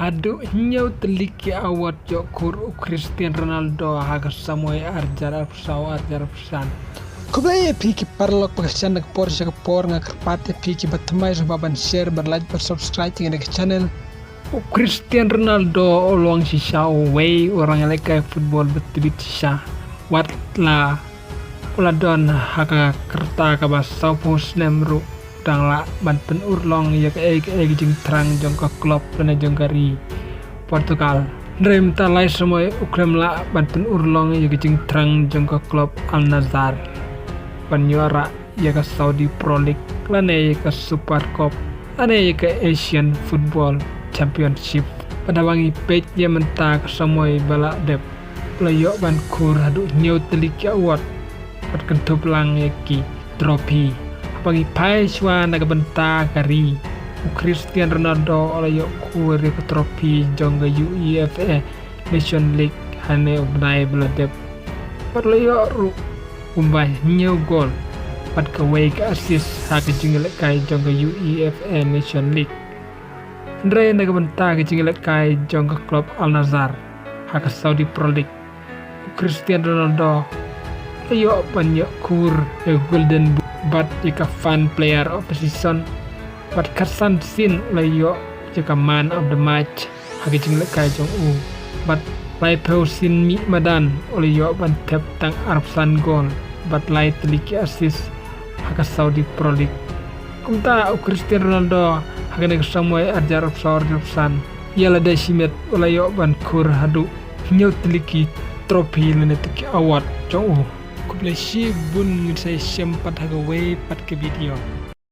Hadu nyau teliki awat yokur Cristiano Ronaldo haga samoy arjar arsan. Kublai piki parlok pagasian nak Porsche ke por ngakerpate piki batamai baban share berlaj subscribe dengan channel. Cristiano Ronaldo olong si Xiao Wei orang yang lekai football betul sisa wat la uladon haga kerta kabas saupus nemru dang la banten urlong ya ke jing terang jong ke klub dan jong kari Portugal. Dream talai semua ukrem la banten urlong ya ke jing terang jong ke klub Al Nassr. Penyuara ya ke Saudi Pro League, lane ya ke Super Cup, lane ya ke Asian Football Championship. Pada wangi page dia mentah semua bala dep layok ban kur hadu nyau teliki awat pat kentu pelang yaki trofi pangi pai swa naga benta kari Cristiano Ronaldo layok kur ke trofi jongga UEFA Nation League hane ubnai bala dep pat layok ru umbai nyau gol pat ke wei ke assist ha ke jingle kai jongga UEFA Nation League Andre naga benta ke jingle kai jongga klub Al Nassr ha ke Saudi Pro League Cristiano Ronaldo ayo banyak kur golden boot but jika fan player of the season but kesan sin layo jika man of the match hagi jingle kai jong but lai peu sin mi madan olayo ban tep tang arpsan gol but lai teliki assist haka Saudi Pro League kumta Cristiano Ronaldo hagi nek samoi arjar arpsan yala desimet olayo ban kur hadu nyau teliki trofi lene teki awat jong kublai shi bun saya sempat haga wei pat ke video